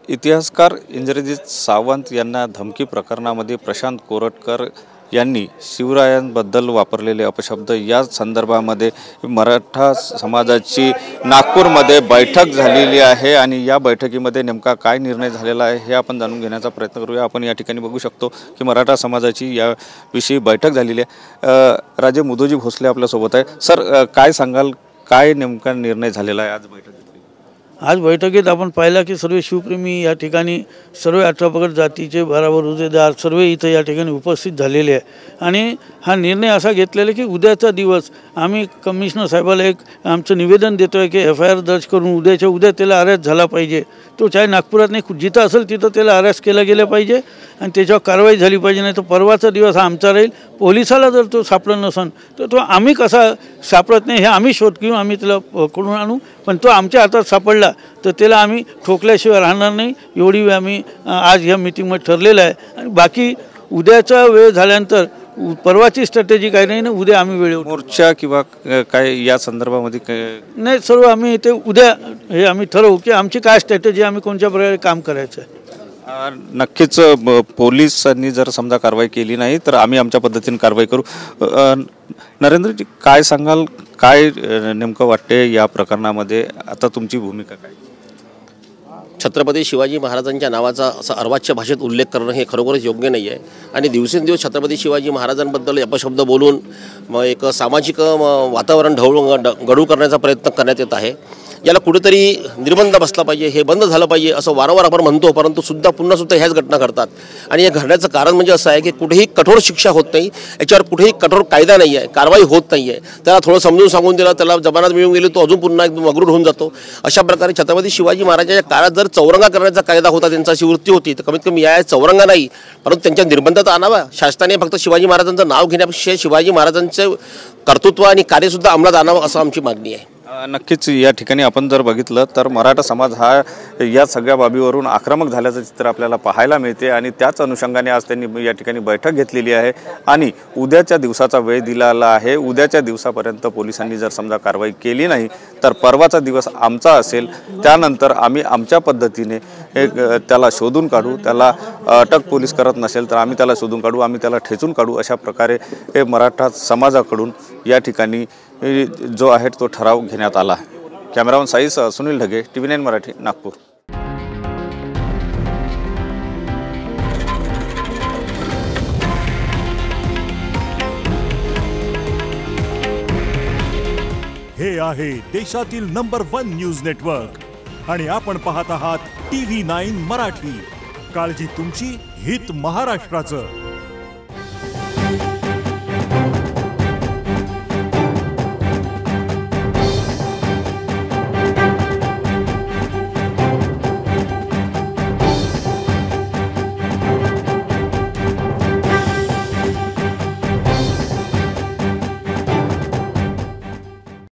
इतिहासकार इंद्रजित सावंत यांना धमकी प्रकरणामध्ये प्रशांत कोरटकर यांनी शिवरायांबद्दल वापरलेले अपशब्द या संदर्भामध्ये मराठा समाजाची नागपूरमध्ये बैठक झालेली आहे आणि या बैठकीमध्ये नेमका काय निर्णय झालेला आहे हे आपण जाणून घेण्याचा प्रयत्न करूया। आपण या ठिकाणी बघू शकतो की मराठा समाजाची याविषयी बैठक झालेली आहे। राजे मुदोजी भोसले आपल्यासोबत आहे। सर, काय सांगाल, काय नेमका निर्णय झालेला आहे आज बैठकीत? आज बैठकीत आपण पाहिला की सर्व शिवप्रेमी या ठिकाणी सर्व 18 पगड जातीचे बराबर हुद्देदार सर्व इथं या ठिकाणी उपस्थित झालेले आहे आणि हा निर्णय असा घेतलेला की उद्याचा दिवस आम्ही कमिशनर साहेबाला एक आमचं निवेदन देतो आहे की FIR दर्ज करून उद्याच्या उद्या त्याला अरेस्ट झाला पाहिजे। तो चाहे नागपुरात नाही, जिथं असेल तिथं त्याला अरेस्ट केला गेला पाहिजे आणि त्याच्यावर कारवाई झाली पाहिजे। नाही तर परवाचा दिवस हा आमचा राहील। पोलिसाला जर तो सापडत नसन तर तो आम्ही कसा सापडत नाही हे आम्ही शोध घेऊ, आम्ही त्याला पकडून आणू, पण तो आमच्या हातात सापडला तर त्याला आम्ही ठोकल्याशिवाय राहणार नाही, एवढी आम्ही आज या मीटिंगमध्ये ठरलेलं आहे। आणि बाकी उद्याचा वेळ झाल्यानंतर परवाची स्ट्रॅटेजी काही नाही ना, उद्या आम्ही वेळेवर मोर्चा किंवा काय या संदर्भामध्ये नाही, सर्व आम्ही ते उद्या हे आम्ही ठरवू की आमची काय स्ट्रॅटेजी, आम्ही कोणत्या प्रकारे काम करायचं आहे। नक्कीच पोलिसांनी जर समजा कारवाई केली नाही तर आम्ही आमच्या पद्धतीने कारवाई करू। नरेंद्रजी, काय सांगाल, काय नेमकं वाटते या प्रकरणामध्ये, आता तुमची भूमिका काय? छत्रपती शिवाजी महाराजांच्या नावाचा असा अर्वाच्य भाषेत उल्लेख करणं हे खरोखरच योग्य नाही आहे आणि दिवसेंदिवस छत्रपती शिवाजी महाराजांबद्दल अपशब्द बोलून एक सामाजिक वातावरण गढूळ करण्याचा प्रयत्न करण्यात येत आहे। याला कुठेतरी निर्बंध बसला पाहिजे, हे बंद झालं पाहिजे असं वारंवार आपण म्हणतो, परंतु पुन्हा सुद्धा ह्याच घटना घडतात आणि या घडण्याचं कारण म्हणजे असं आहे की कुठेही कठोर शिक्षा होत नाही, याच्यावर कुठेही कठोर कायदा नाही आहे, कारवाई होत नाही आहे। त्याला थोडं समजून सांगून दिलं, त्याला जमानत मिळून गेली, तो अजून पुन्हा एकदम मगरूर होऊन जातो। अशा प्रकारे छत्रपती शिवाजी महाराजांच्या काळात जर चौरंगा करण्याचा कायदा होता, त्यांची अशी वृत्ती होती, तर कमीत कमी या चौरंगा नाही परंतु त्यांच्या निर्बंधात आणावा। शासनाने फक्त शिवाजी महाराजांचं नाव घेण्यापेक्षा शिवाजी महाराजांचे कर्तृत्व आणि कार्यसुद्धा अंमलात आणावं असं आमची मागणी आहे। नक्कीच या ठिकाणी आपण जर बघितलं तर मराठा समाज हा या सगळ्या बाबीवरून आक्रमक झाल्याचं चित्र आपल्याला पाहायला मिळते आणि त्याच अनुषंगाने आज त्यांनी या ठिकाणी बैठक घेतलेली आहे आणि उद्याच्या दिवसाचा वेळ दिलेला आहे। उद्याच्या दिवसापर्यंत पोलिसांनी जर समजा कारवाई केली नाही तर परवाचा दिवस आमचा असेल, त्यानंतर आम्ही आमच्या पद्धतीने त्याला शोधून काढू, त्याला अटक पोलीस करत नसेल तर आम्ही त्याला शोधून काढू, आम्ही त्याला ठेचून काढू, अशा प्रकारे हे मराठा समाजाकडून या ठिकाणी जो आहे तो ठराव घेण्यात आला आहे। कॅमेरामन साईसह सुनील ढगे, TV9 मराठी, नागपूर। हे आहे देशातील नंबर 1 न्यूज नेटवर्क आणि आपण पाहत आहात TV9 मराठी। काळजी तुमची, हित महाराष्ट्राचं।